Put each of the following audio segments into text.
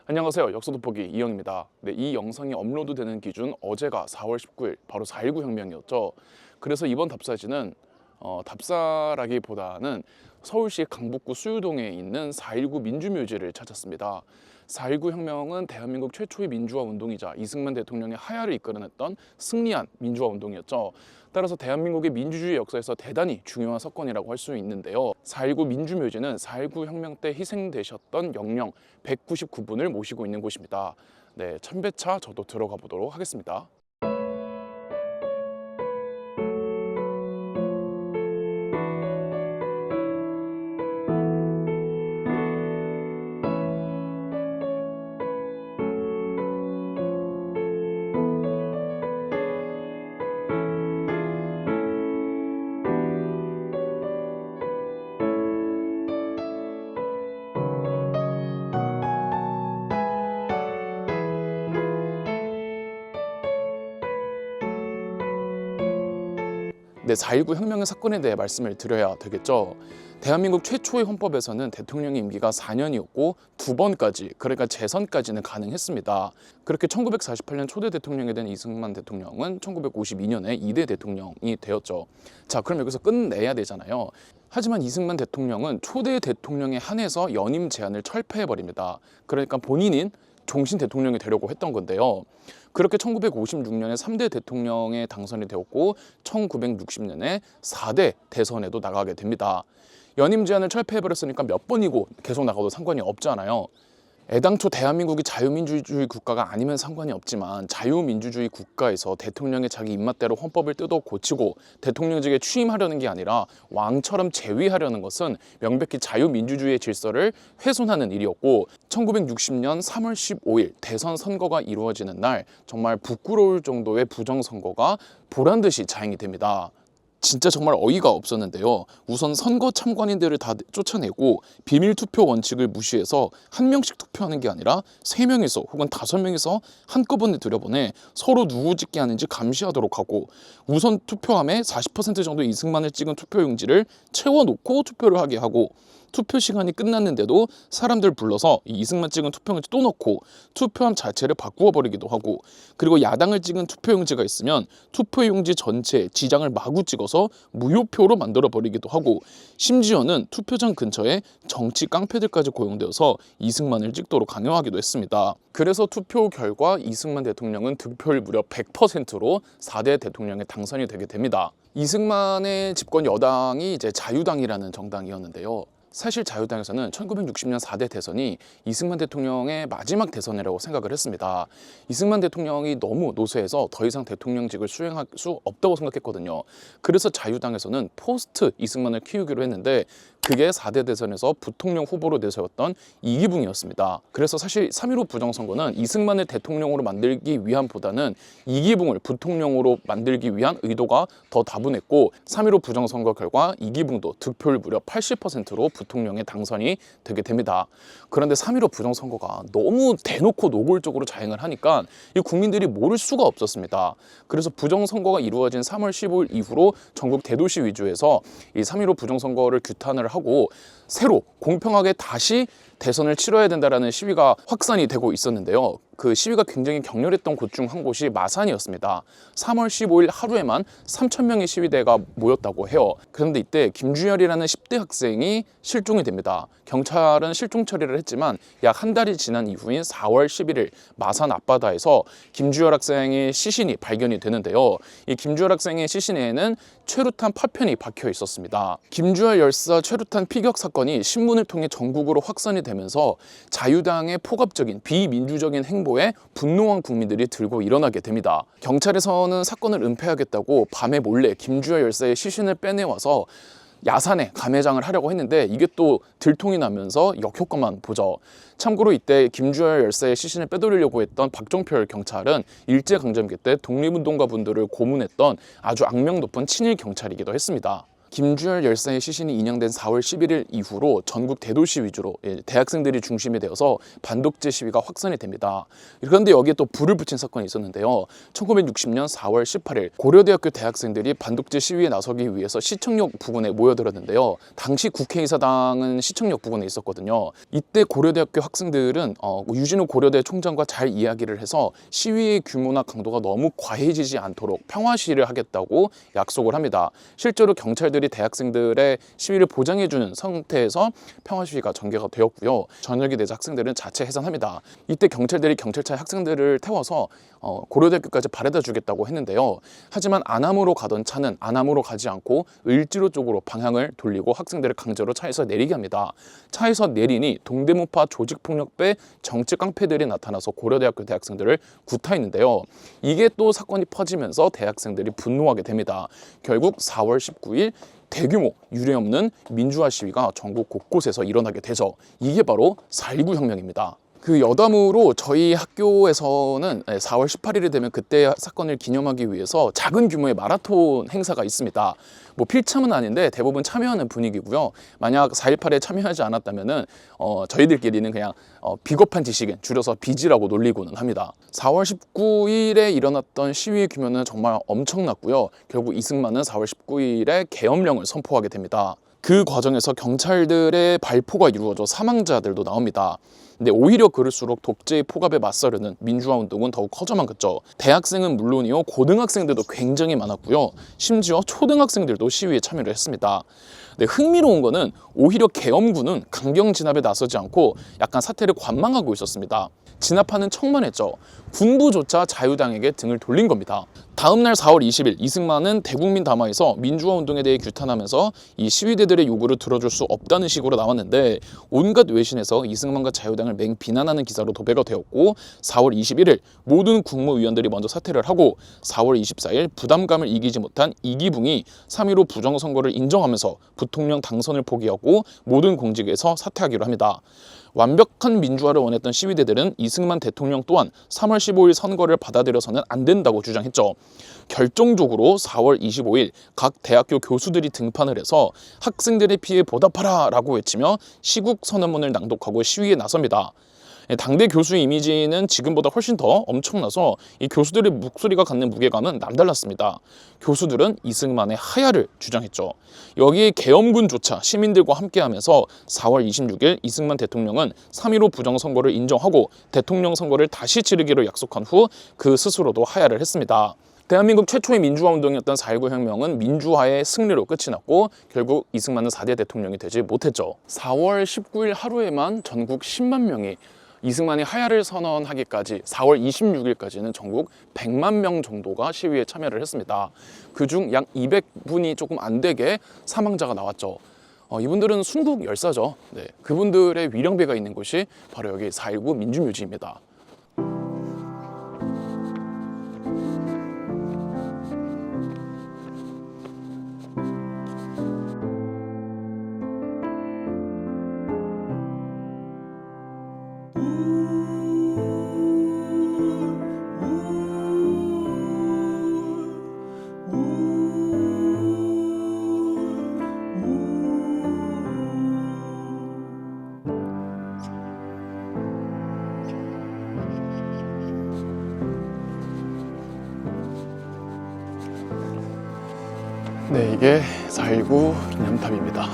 안녕하세요. 역사 돋보기 이영입니다. 네, 이 영상이 업로드되는 기준 어제가 4월 19일 바로 4.19 혁명이었죠. 그래서 이번 답사지는 답사라기보다는 서울시 강북구 수유동에 있는 4.19 민주묘지를 찾았습니다. 4.19 혁명은 대한민국 최초의 민주화 운동이자 이승만 대통령의 하야를 이끌어냈던 승리한 민주화 운동이었죠. 따라서 대한민국의 민주주의 역사에서 대단히 중요한 사건이라고 할 수 있는데요. 4.19 민주묘지는 4.19 혁명 때 희생되셨던 영령 199분을 모시고 있는 곳입니다. 네, 참배차 저도 들어가 보도록 하겠습니다. 네, 4.19 혁명의 사건에 대해 말씀을 드려야 되겠죠. 대한민국 최초의 헌법에서는 대통령의 임기가 4년이었고 2번까지, 그러니까 재선까지는 가능했습니다. 그렇게 1948년 초대 대통령이 된 이승만 대통령은 1952년에 2대 대통령이 되었죠. 자, 그럼 여기서 끝내야 되잖아요. 하지만 이승만 대통령은 초대 대통령에 한해서 연임 제한을 철폐해버립니다. 그러니까 본인인 종신 대통령이 되려고 했던 건데요. 그렇게 1956년에 3대 대통령에 당선이 되었고 1960년에 4대 대선에도 나가게 됩니다. 연임 제한을 철폐해버렸으니까 몇 번이고 계속 나가도 상관이 없잖아요. 애당초 대한민국이 자유민주주의 국가가 아니면 상관이 없지만 자유민주주의 국가에서 대통령이 자기 입맛대로 헌법을 뜯어 고치고 대통령직에 취임하려는 게 아니라 왕처럼 재위하려는 것은 명백히 자유민주주의의 질서를 훼손하는 일이었고 1960년 3월 15일 대선 선거가 이루어지는 날 정말 부끄러울 정도의 부정선거가 보란듯이 자행이 됩니다. 진짜 정말 어이가 없었는데요. 우선 선거 참관인들을 다 쫓아내고 비밀 투표 원칙을 무시해서 한 명씩 투표하는 게 아니라 3명이서 혹은 5명이서 한꺼번에 들여보내 서로 누구 찍게 하는지 감시하도록 하고 우선 투표함에 40% 정도 이승만을 찍은 투표용지를 채워놓고 투표를 하게 하고 투표 시간이 끝났는데도 사람들 불러서 이승만 찍은 투표용지 또 넣고 투표함 자체를 바꾸어 버리기도 하고 그리고 야당을 찍은 투표용지가 있으면 투표용지 전체에 지장을 마구 찍어서 무효표로 만들어 버리기도 하고 심지어는 투표장 근처에 정치 깡패들까지 고용되어서 이승만을 찍도록 강요하기도 했습니다. 그래서 투표 결과 이승만 대통령은 득표율 무려 100%로 4대 대통령에 당선이 되게 됩니다. 이승만의 집권 여당이 이제 자유당이라는 정당이었는데요. 사실 자유당에서는 1960년 4대 대선이 이승만 대통령의 마지막 대선이라고 생각을 했습니다. 이승만 대통령이 너무 노쇠해서 더 이상 대통령직을 수행할 수 없다고 생각했거든요. 그래서 자유당에서는 포스트 이승만을 키우기로 했는데 그게 4대 대선에서 부통령 후보로 내세웠던 이기붕이었습니다. 그래서 사실 3.15 부정선거는 이승만을 대통령으로 만들기 위함보다는 이기붕을 부통령으로 만들기 위한 의도가 더 다분했고 3.15 부정선거 결과 이기붕도 득표율 무려 80%로 부통령에 당선이 되게 됩니다. 그런데 3.15 부정선거가 너무 대놓고 노골적으로 자행을 하니까 이 국민들이 모를 수가 없었습니다. 그래서 부정선거가 이루어진 3월 15일 이후로 전국 대도시 위주에서 이 3.15 부정선거를 규탄을 하고 새로 공평하게 다시 대선을 치러야 된다라는 시위가 확산이 되고 있었는데요. 그 시위가 굉장히 격렬했던 곳 중 한 곳이 마산이었습니다. 3월 15일 하루에만 3,000명의 시위대가 모였다고 해요. 그런데 이때 김주열이라는 10대 학생이 실종이 됩니다. 경찰은 실종 처리를 했지만 약 한 달이 지난 이후인 4월 11일 마산 앞바다에서 김주열 학생의 시신이 발견이 되는데요. 이 김주열 학생의 시신에는 최루탄 파편이 박혀 있었습니다. 김주열 열사 최루탄 피격 사건이 신문을 통해 전국으로 확산이 되면서 자유당의 포갑적인 비민주적인 행보에 분노한 국민들이 들고 일어나게 됩니다. 경찰에서는 사건을 은폐하겠다고 밤에 몰래 김주열 열사의 시신을 빼내와서 야산에 감회장을 하려고 했는데 이게 또 들통이 나면서 역효과만 보죠. 참고로 이때 김주열 열사의 시신을 빼돌리려고 했던 박종표 경찰은 일제강점기 때 독립운동가 분들을 고문했던 아주 악명 높은 친일 경찰이기도 했습니다. 김주열 열사의 시신이 인양된 4월 11일 이후로 전국 대도시 위주로 대학생들이 중심이 되어서 반독재 시위가 확산이 됩니다. 그런데 여기에 또 불을 붙인 사건이 있었는데요. 1960년 4월 18일 고려대학교 대학생들이 반독재 시위에 나서기 위해서 시청역 부근에 모여들었는데요. 당시 국회의사당은 시청역 부근에 있었거든요. 이때 고려대학교 학생들은 유진우 고려대 총장과 잘 이야기를 해서 시위의 규모나 강도가 너무 과해지지 않도록 평화 시위를 하겠다고 약속을 합니다. 실제로 경찰들이 대학생들의 시위를 보장해주는 상태에서 평화 시위가 전개가 되었고요. 저녁이 되자 학생들은 자체 해산합니다. 이때 경찰들이 경찰차에 학생들을 태워서 고려대학교까지 바래다 주겠다고 했는데요. 하지만 안암으로 가던 차는 안암으로 가지 않고 을지로 쪽으로 방향을 돌리고 학생들을 강제로 차에서 내리게 합니다. 차에서 내리니 동대문파 조직폭력배 정치 깡패들이 나타나서 고려대학교 대학생들을 구타했는데요. 이게 또 사건이 퍼지면서 대학생들이 분노하게 됩니다. 결국 4월 19일 대규모 유례없는 민주화 시위가 전국 곳곳에서 일어나게 되죠. 이게 바로 4.19 혁명입니다. 그 여담으로 저희 학교에서는 4월 18일이 되면 그때 사건을 기념하기 위해서 작은 규모의 마라톤 행사가 있습니다. 뭐 필참은 아닌데 대부분 참여하는 분위기고요. 만약 4.18에 참여하지 않았다면은 저희들끼리는 그냥 비겁한 지식인, 줄여서 비지라고 놀리고는 합니다. 4월 19일에 일어났던 시위의 규모는 정말 엄청났고요. 결국 이승만은 4월 19일에 계엄령을 선포하게 됩니다. 그 과정에서 경찰들의 발포가 이루어져 사망자들도 나옵니다. 근데 오히려 그럴수록 독재의 폭압에 맞서려는 민주화 운동은 더욱 커져만 갔죠. 대학생은 물론이요, 고등학생들도 굉장히 많았고요. 심지어 초등학생들도 시위에 참여를 했습니다. 근데 흥미로운 거는 오히려 계엄군은 강경 진압에 나서지 않고 약간 사태를 관망하고 있었습니다. 진압하는 척만 했죠. 군부조차 자유당에게 등을 돌린 겁니다. 다음 날 4월 20일 이승만은 대국민 담화에서 민주화 운동에 대해 규탄하면서 이 시위대들의 요구를 들어줄 수 없다는 식으로 나왔는데 온갖 외신에서 이승만과 자유당을 맹 비난하는 기사로 도배가 되었고 4월 21일 모든 국무위원들이 먼저 사퇴를 하고 4월 24일 부담감을 이기지 못한 이기붕이 3.15 부정선거를 인정하면서 부통령 당선을 포기하고 모든 공직에서 사퇴하기로 합니다. 완벽한 민주화를 원했던 시위대들은 이승만 대통령 또한 3월 15일 선거를 받아들여서는 안 된다고 주장했죠. 결정적으로 4월 25일 각 대학교 교수들이 등판을 해서 학생들의 피해에 보답하라 라고 외치며 시국 선언문을 낭독하고 시위에 나섭니다. 당대 교수의 이미지는 지금보다 훨씬 더 엄청나서 이 교수들의 목소리가 갖는 무게감은 남달랐습니다. 교수들은 이승만의 하야를 주장했죠. 여기에 계엄군조차 시민들과 함께하면서 4월 26일 이승만 대통령은 3.15 부정선거를 인정하고 대통령 선거를 다시 치르기로 약속한 후 그 스스로도 하야를 했습니다. 대한민국 최초의 민주화 운동이었던 4.19 혁명은 민주화의 승리로 끝이 났고 결국 이승만은 4대 대통령이 되지 못했죠. 4월 19일 하루에만 전국 10만 명이 이승만이 하야를 선언하기까지 4월 26일까지는 전국 100만 명 정도가 시위에 참여를 했습니다. 그중 약 200분이 조금 안 되게 사망자가 나왔죠. 이분들은 순국 열사죠. 네, 그분들의 위령배가 있는 곳이 바로 여기 4.19 민주묘지입니다. 네, 이게 4.19 기념탑입니다.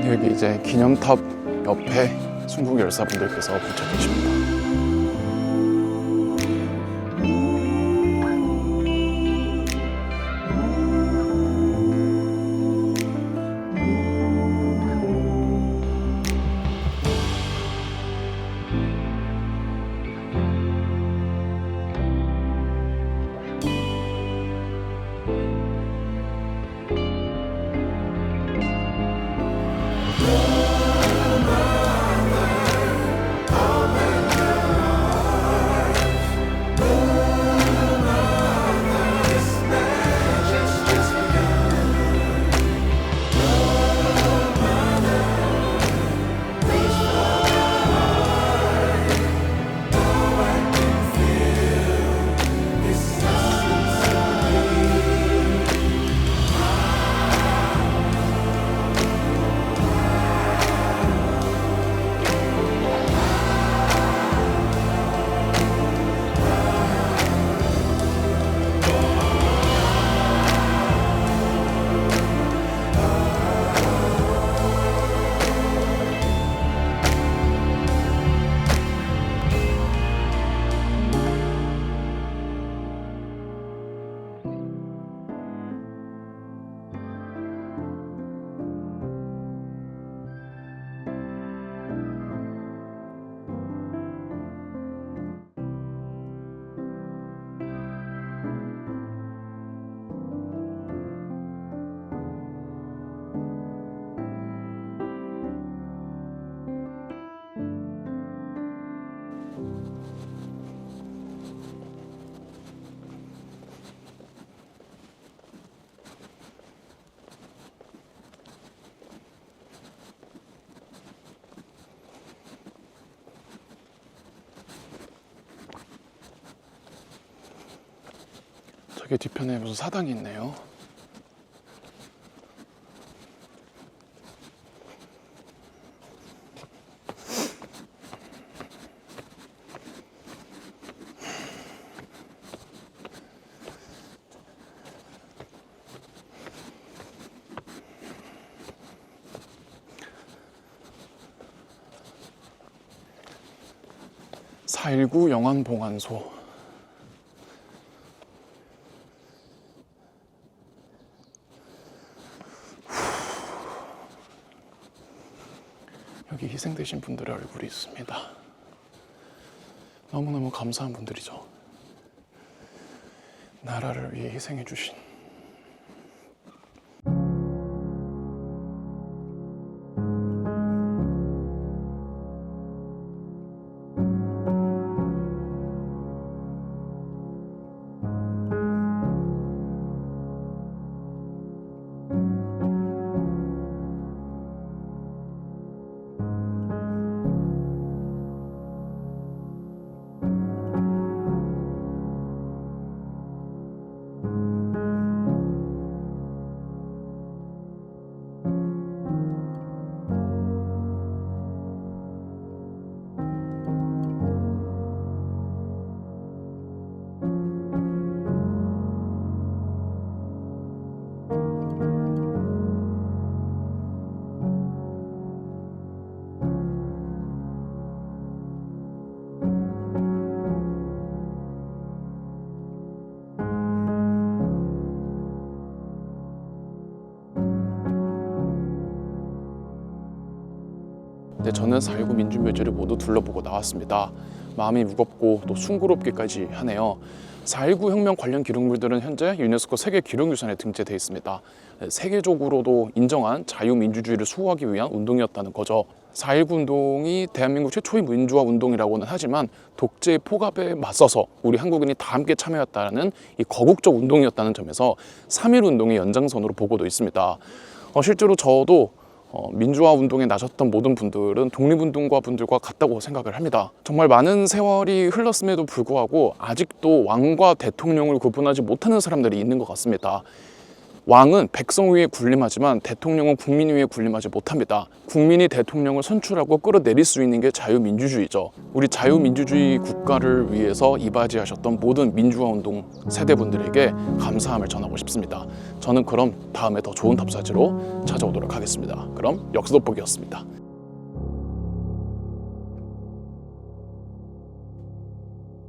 여기 이제 기념탑 옆에 순국 열사분들께서 붙여 계십니다. 저기 뒤편에 무슨 사당이 있네요. (4.19) 영안봉안소. 여기 희생되신 분들의 얼굴이 있습니다. 너무너무 감사한 분들이죠. 나라를 위해 희생해 주신. 네, 저는 4.19 민주묘지를 모두 둘러보고 나왔습니다. 마음이 무겁고 또 숭고롭기까지 하네요. 4.19 혁명 관련 기록물들은 현재 유네스코 세계 기록유산에 등재되어 있습니다. 세계적으로도 인정한 자유민주주의를 수호하기 위한 운동이었다는 거죠. 4.19 운동이 대한민국 최초의 민주화 운동이라고는 하지만 독재의 포갑에 맞서서 우리 한국인이 다 함께 참여했다는 이 거국적 운동이었다는 점에서 3.1 운동의 연장선으로 보고도 있습니다. 실제로 저도 민주화 운동에 나섰던 모든 분들은 독립운동가 분들과 같다고 생각을 합니다. 정말 많은 세월이 흘렀음에도 불구하고 아직도 왕과 대통령을 구분하지 못하는 사람들이 있는 것 같습니다. 왕은 백성 위에 군림하지만 대통령은 국민 위에 군림하지 못합니다. 국민이 대통령을 선출하고 끌어내릴 수 있는 게 자유민주주의죠. 우리 자유민주주의 국가를 위해서 이바지하셨던 모든 민주화운동 세대분들에게 감사함을 전하고 싶습니다. 저는 그럼 다음에 더 좋은 답사지로 찾아오도록 하겠습니다. 그럼 역수돋보기였습니다.